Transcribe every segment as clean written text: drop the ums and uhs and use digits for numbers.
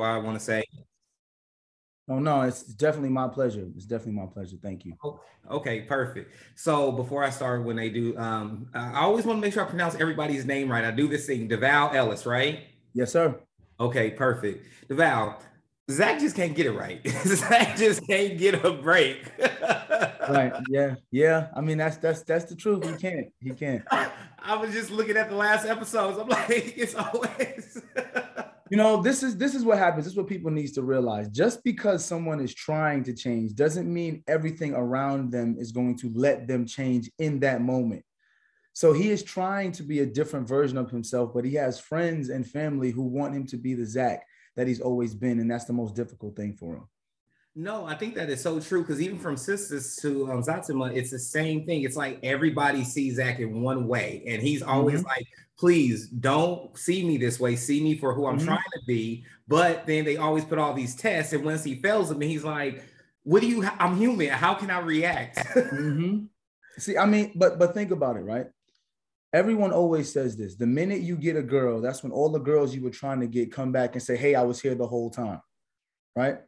I want to say. Oh no, it's definitely my pleasure. It's definitely my pleasure. Thank you. Oh, okay, perfect. So before I start, when they do, I always want to make sure I pronounce everybody's name right. I do this thing, Devale Ellis, right? Yes, sir. Okay, perfect. Devale, Zac just can't get it right. Zac just can't get a break. Right. Yeah. Yeah. I mean, that's the truth. He can't. He can't. I was just looking at the last episodes. I'm like, it's always. You know, this is what happens. This is what people need to realize. Just because someone is trying to change doesn't mean everything around them is going to let them change in that moment. So he is trying to be a different version of himself, but he has friends and family who want him to be the Zac that he's always been, and that's the most difficult thing for him. No, I think that is so true because even from Sistas to Zatima, it's the same thing. It's like everybody sees Zac in one way, and he's always like, "Please don't see me this way. See me for who I'm trying to be." But then they always put all these tests, and once he fails them, he's like, "What do you? I'm human. How can I react?" See, I mean, but think about it, right? Everyone always says this. The minute you get a girl, that's when all the girls you were trying to get come back and say, "Hey, I was here the whole time," right?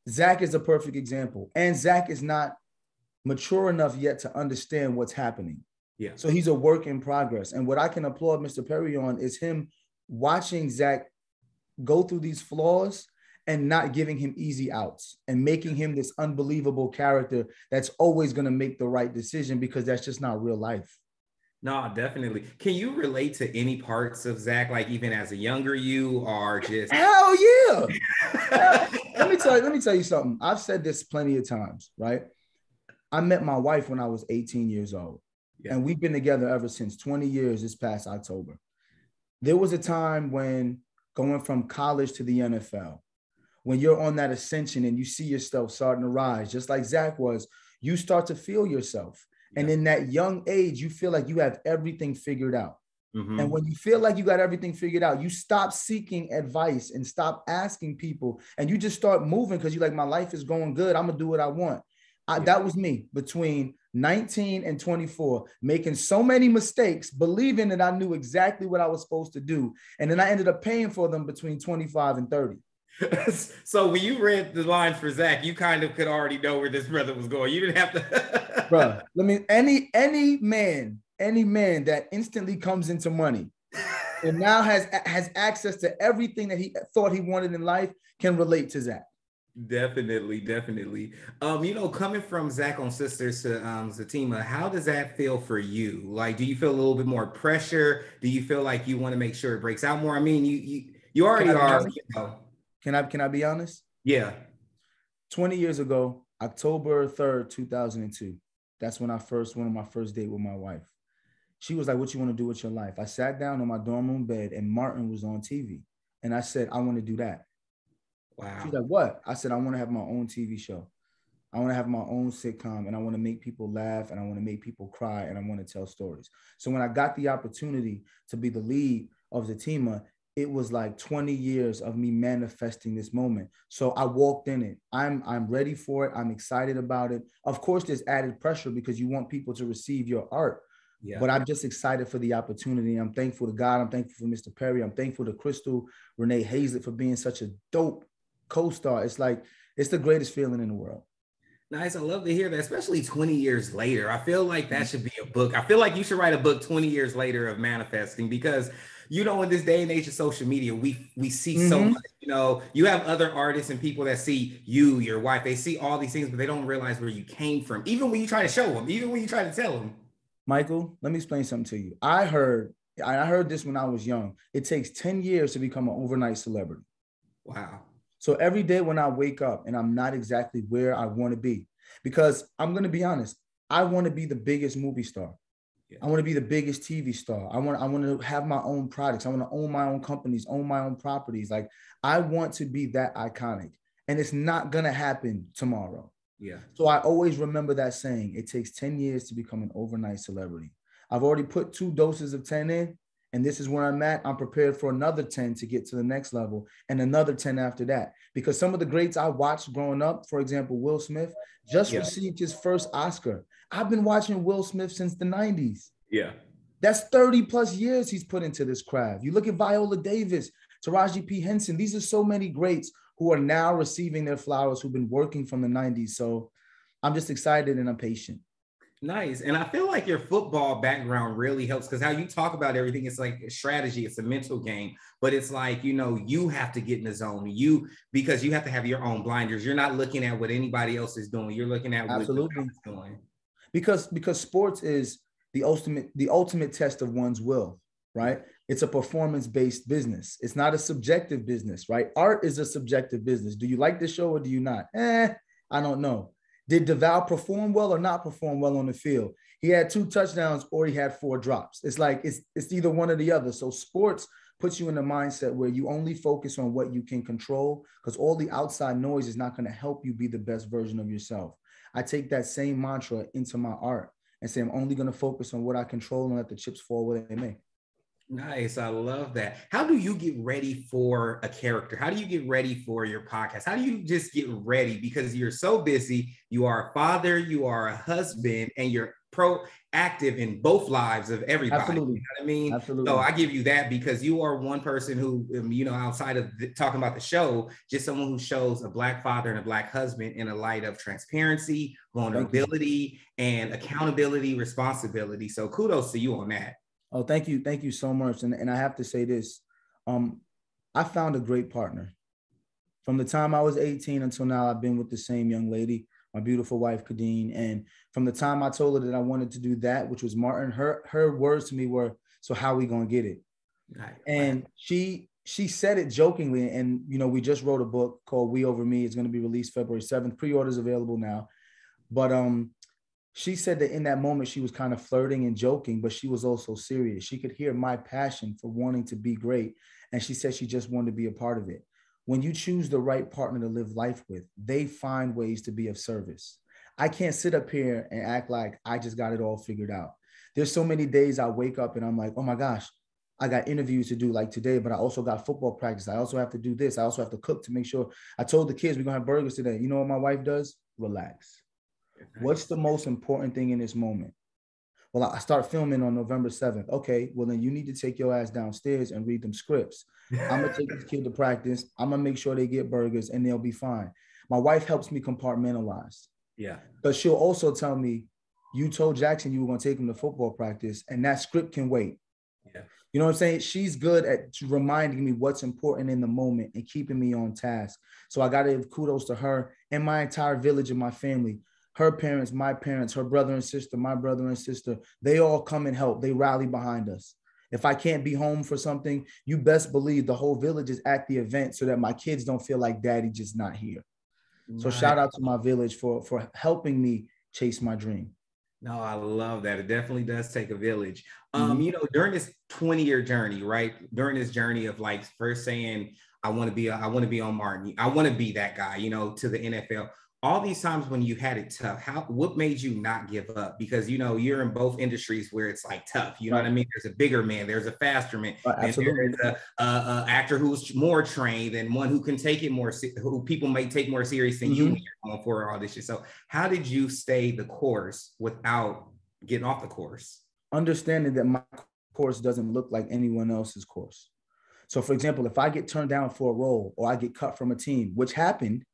Zac is a perfect example. And Zac is not mature enough yet to understand what's happening. Yeah. So he's a work in progress. And what I can applaud Mr. Perry on is him watching Zac go through these flaws and not giving him easy outs and making him this unbelievable character that's always going to make the right decision, because that's just not real life. No, definitely. Can you relate to any parts of Zac, like even as a younger you, or just hell yeah? Let me tell you something. I've said this plenty of times, right? I met my wife when I was 18 years old, and we've been together ever since. 20 years this past October. There was a time when going from college to the NFL, when you're on that ascension and you see yourself starting to rise, just like Zac was, you start to feel yourself. And in that young age, you feel like you have everything figured out. And when you feel like you got everything figured out, you stop seeking advice and stop asking people, and you just start moving because you're like, my life is going good. I'm going to do what I want. That was me between 19 and 24, making so many mistakes, believing that I knew exactly what I was supposed to do. And then I ended up paying for them between 25 and 30. So when you read the lines for Zac, you kind of could already know where this brother was going. You didn't have to. Bro, I mean, any man that instantly comes into money and now has access to everything that he thought he wanted in life can relate to Zac. Definitely. Coming from Zac on Sisters to Zatima, how does that feel for you? Like, do you feel a little bit more pressure? Do you feel like you want to make sure it breaks out more? I mean, you already are. Can I be honest? Yeah. 20 years ago, October 3rd, 2002. That's when I first went on my first date with my wife. She was like, "What you want to do with your life?" I sat down on my dorm room bed and Martin was on TV. And I said, "I want to do that." Wow. She's like, "What?" I said, "I want to have my own TV show. I want to have my own sitcom, and I want to make people laugh, and I want to make people cry, and I want to tell stories." So when I got the opportunity to be the lead of Zatima, it was like 20 years of me manifesting this moment. So I walked in it. I'm ready for it. I'm excited about it. Of course, there's added pressure because you want people to receive your art. Yeah. But I'm just excited for the opportunity. I'm thankful to God. I'm thankful for Mr. Perry. I'm thankful to Crystal Renee Hazlett for being such a dope co-star. It's like, it's the greatest feeling in the world. Nice. I love to hear that, especially 20 years later. I feel like that should be a book. I feel like you should write a book 20 years later of manifesting, because, in this day and age of social media, we see so much. You have other artists and people that see you, your wife, they see all these things, but they don't realize where you came from, even when you try to show them, even when you try to tell them. Michael, let me explain something to you. I heard this when I was young. It takes 10 years to become an overnight celebrity. Wow. So every day when I wake up and I'm not exactly where I want to be, because I'm going to be honest, I want to be the biggest movie star. Yeah. I want to be the biggest TV star. I want to have my own products. I want to own my own companies, own my own properties. Like, I want to be that iconic, and it's not going to happen tomorrow. Yeah. So I always remember that saying, it takes 10 years to become an overnight celebrity. I've already put 2 doses of 10 in, and this is where I'm at. I'm prepared for another 10 to get to the next level, and another 10 after that. Because some of the greats I watched growing up, for example, Will Smith, just received his first Oscar. I've been watching Will Smith since the 90s. Yeah. That's 30 plus years he's put into this craft. You look at Viola Davis. Taraji P. Henson. These are so many greats who are now receiving their flowers, who've been working from the 90s. So I'm just excited and I'm patient. Nice. And I feel like your football background really helps because how you talk about everything, it's like a strategy, it's a mental game, but it's like, you know, you have to get in the zone. Because you have to have your own blinders. You're not looking at what anybody else is doing. You're looking at what you're doing. Because sports is the ultimate test of one's will, right? It's a performance-based business. It's not a subjective business, right? Art is a subjective business. Do you like the show or do you not? I don't know. Did Devale perform well or not perform well on the field? He had 2 touchdowns or he had 4 drops. It's like it's either one or the other. So sports puts you in a mindset where you only focus on what you can control, because all the outside noise is not going to help you be the best version of yourself. I take that same mantra into my art and say I'm only going to focus on what I control and let the chips fall where they may. Nice. I love that. How do you get ready for a character? How do you get ready for your podcast? How do you just get ready? Because you're so busy. You are a father, you are a husband, and you're proactive in both lives of everybody. Absolutely. You know what I mean? Absolutely. So I give you that because you are one person who, you know, outside of talking about the show, just someone who shows a Black father and a Black husband in a light of transparency, vulnerability, and accountability, responsibility. So kudos to you on that. Oh, thank you. Thank you so much. And I have to say this, I found a great partner. From the time I was 18 until now, I've been with the same young lady, my beautiful wife, Kadeen. And from the time I told her that I wanted to do that, which was Martin, her words to me were, so how are we going to get it? Right. And she said it jokingly. And, you know, we just wrote a book called We Over Me. It's going to be released February 7th. Pre-orders available now. But she said that in that moment, she was kind of flirting and joking, but she was also serious. She could hear my passion for wanting to be great. And she said she just wanted to be a part of it. When you choose the right partner to live life with, they find ways to be of service. I can't sit up here and act like I just got it all figured out. There's so many days I wake up and I'm like, oh my gosh, I got interviews to do like today, but I also got football practice. I also have to do this. I also have to cook to make sure. I told the kids we're going to have burgers today. You know what my wife does? Relax. What's the most important thing in this moment? Well, I start filming on November 7th. Okay, well, then you need to take your ass downstairs and read them scripts. I'm going to take this kid to practice. I'm going to make sure they get burgers and they'll be fine. My wife helps me compartmentalize. Yeah. But she'll also tell me, you told Jackson you were going to take him to football practice and that script can wait. Yeah. You know what I'm saying? She's good at reminding me what's important in the moment and keeping me on task. So I got to give kudos to her and my entire village and my family. Her parents, my parents, her brother and sister, my brother and sister, they all come and help. They rally behind us. If I can't be home for something, you best believe the whole village is at the event so that my kids don't feel like daddy just not here. Right. So shout out to my village for helping me chase my dream. No, I love that. It definitely does take a village. You know, during this 20-year journey, right? During this journey of like first saying, I want to be on Martin. I want to be that guy, you know, to the NFL. All these times when you had it tough, what made you not give up? Because, you know, you're in both industries where it's like tough, you know what I mean? There's a bigger man, there's a faster man, and there's a actor who's more trained and one who can take it more, who people may take more serious than you when you're going for all this shit. So how did you stay the course without getting off the course? Understanding that my course doesn't look like anyone else's course. So for example, if I get turned down for a role or I get cut from a team, which happened,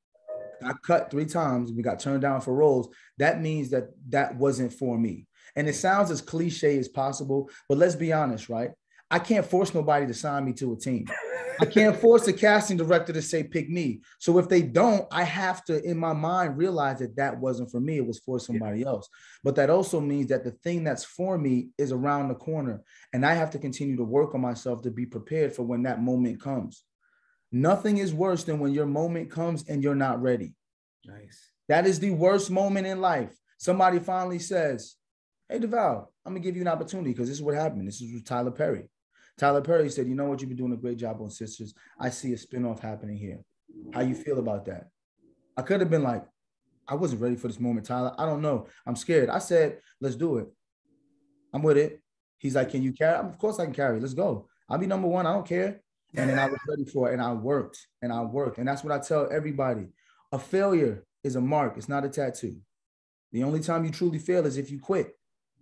I cut 3 times. We got turned down for roles. That means that wasn't for me. And it sounds as cliche as possible, but let's be honest, right? I can't force nobody to sign me to a team. I can't force the casting director to say, pick me. So if they don't, I have to, in my mind, realize that wasn't for me. It was for somebody else. But that also means that the thing that's for me is around the corner. And I have to continue to work on myself to be prepared for when that moment comes. Nothing is worse than when your moment comes and you're not ready. Nice. That is the worst moment in life. Somebody finally says, hey, Devale, I'm going to give you an opportunity because this is what happened. This is with Tyler Perry. Tyler Perry said, you know what? You've been doing a great job on Sistas. I see a spinoff happening here. How you feel about that? I could have been like, I wasn't ready for this moment, Tyler. I don't know. I'm scared. I said, let's do it. I'm with it. He's like, can you carry? Of course I can carry. Let's go. I'll be number 1. I don't care. And then I was ready for it and I worked. And that's what I tell everybody. A failure is a mark. It's not a tattoo. The only time you truly fail is if you quit.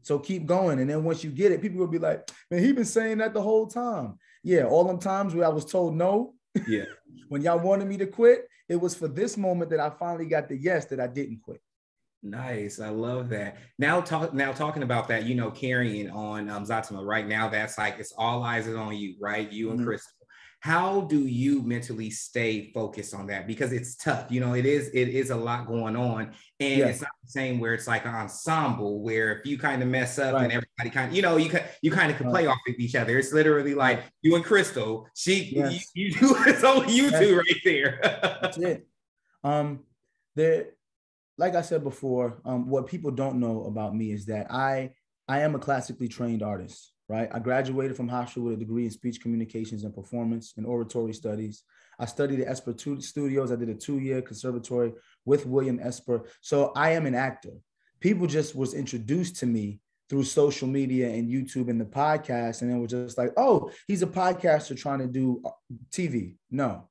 So keep going. And then once you get it, people will be like, man, he been saying that the whole time. Yeah, all them times where I was told no. Yeah. When y'all wanted me to quit, it was for this moment that I finally got the yes that I didn't quit. Nice. I love that. Now talking about that, you know, carrying on Zatima right now, that's like it's all eyes is on you, right? You and Crystal. How do you mentally stay focused on that? Because it's tough. You know, it is a lot going on. And it's not the same where it's like an ensemble where if you kind of mess up and everybody kind of, you know, you kind of can play off with each other. It's literally like you and Crystal, you do, it's only you two right there. That's it. Like I said before, what people don't know about me is that I am a classically trained artist. Right. I graduated from Hofstra with a degree in speech communications and performance and oratory studies. I studied at Esper Studios. I did a 2-year conservatory with William Esper. So I am an actor. People just was introduced to me through social media and YouTube and the podcast. And then was just like, oh, he's a podcaster trying to do TV. No.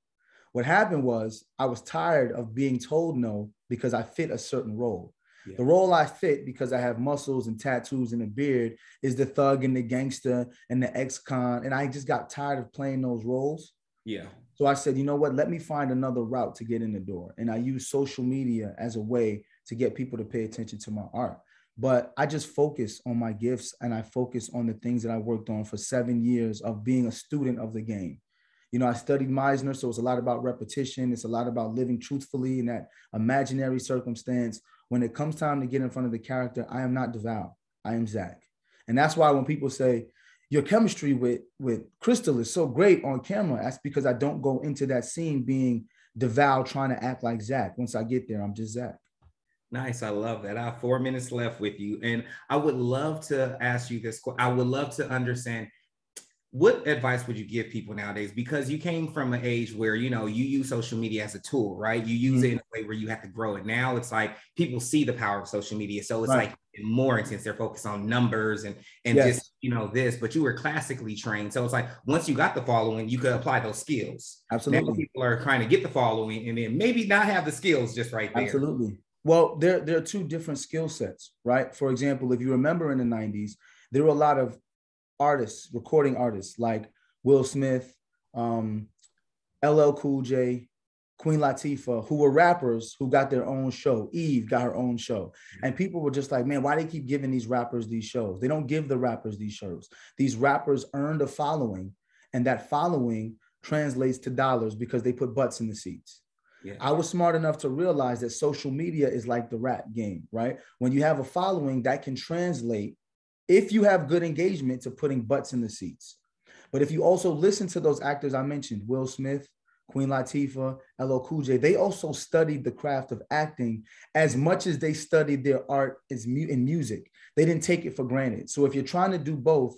What happened was I was tired of being told no because I fit a certain role. Yeah. The role I fit because I have muscles and tattoos and a beard is the thug and the gangster and the ex-con. And I just got tired of playing those roles. Yeah. So I said, you know what, let me find another route to get in the door. And I use social media as a way to get people to pay attention to my art. But I just focus on my gifts and I focus on the things that I worked on for 7 years of being a student of the game. You know, I studied Meisner, so it's a lot about repetition. It's a lot about living truthfully in that imaginary circumstance. When it comes time to get in front of the character, I am not Devale. I am Zac. And that's why when people say, your chemistry with Crystal is so great on camera, that's because I don't go into that scene being Devale trying to act like Zac. Once I get there, I'm just Zac. Nice. I love that. I have 4 minutes left with you. And I would love to ask you this. I would love to understand, what advice would you give people nowadays? Because you came from an age where, you know, you use social media as a tool, right? You use it in a way where you have to grow it. Now it's like people see the power of social media. So it's like more intense. They're focused on numbers and just, you know, this, but you were classically trained. So it's like, once you got the following, you could apply those skills. Absolutely. Now people are trying to get the following and then maybe not have the skills just right there. Absolutely. Well, there are two different skill sets, right? For example, if you remember in the 90s, there were a lot of artists, recording artists like Will Smith, LL Cool J, Queen Latifah, who were rappers who got their own show. Eve got her own show. And people were just like, man, why they keep giving these rappers these shows? They don't give the rappers these shows. These rappers earned a following, and that following translates to dollars because they put butts in the seats. Yeah. I was smart enough to realize that social media is like the rap game, right? When you have a following, that can translate, if you have good engagement, to putting butts in the seats. But if you also listen to those actors I mentioned, Will Smith, Queen Latifah, LL Cool J, they also studied the craft of acting as much as they studied their art in music. They didn't take it for granted. So if you're trying to do both,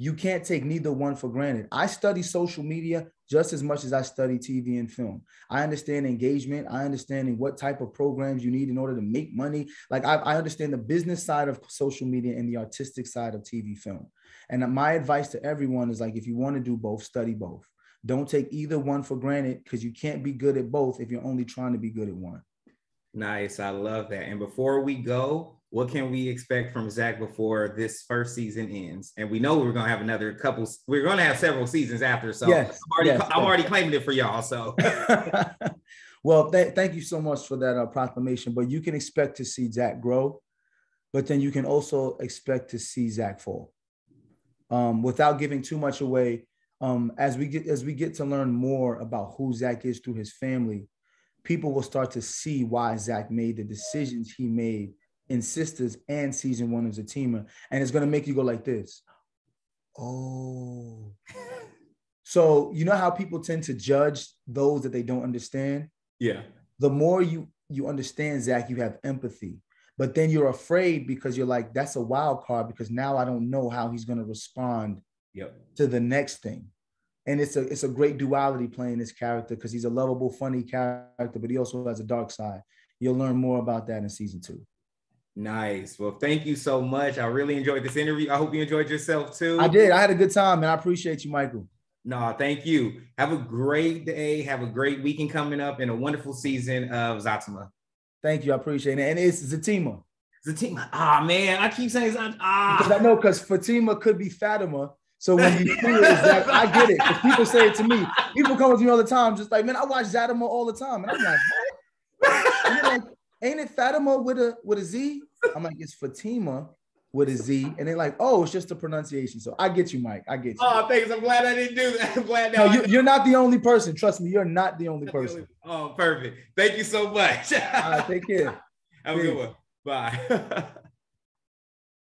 you can't take neither one for granted. I study social media just as much as I study TV and film. I understand engagement. I understand what type of programs you need in order to make money. Like I understand the business side of social media and the artistic side of TV film. And my advice to everyone is like, if you want to do both, study both. Don't take either one for granted because you can't be good at both if you're only trying to be good at one. Nice. I love that. And before we go, what can we expect from Zac before this first season ends? And we know we're going to have another couple. We're going to have several seasons after. So I'm already claiming it for y'all. So, well, thank you so much for that proclamation. But you can expect to see Zac grow, but then you can also expect to see Zac fall. Without giving too much away, as we get to learn more about who Zac is through his family, people will start to see why Zac made the decisions he made in Sistas and season 1 of Zatima. And it's going to make you go like this. Oh. So you know how people tend to judge those that they don't understand? Yeah. The more you understand Zac, you have empathy. But then you're afraid because you're like, that's a wild card because now I don't know how he's going to respond to the next thing. And it's a great duality playing this character because he's a lovable, funny character, but he also has a dark side. You'll learn more about that in season 2. Nice. Well, thank you so much. I really enjoyed this interview. I hope you enjoyed yourself too. I did. I had a good time, and I appreciate you, Michael. No, thank you. Have a great day. Have a great weekend coming up and a wonderful season of Zatima. Thank you. I appreciate it. And it's Zatima. Zatima. Ah, man, I keep saying Because I know because Fatima could be Fatima. So when you see it, it's Zach, I get it. Because people say it to me. People come to me all the time, just like, man, I watch Zatima all the time. And I'm like, what? And they're like, ain't it Fatima with a Z? I'm like, it's Fatima with a Z. And they're like, oh, it's just the pronunciation. So I get you, Mike. I get you. Oh, thanks. I'm glad I didn't do that. I'm glad now. No, you're not the only person. Trust me, you're not the only person. Oh, perfect. Thank you so much. All right, take care. Have a good one. Bye.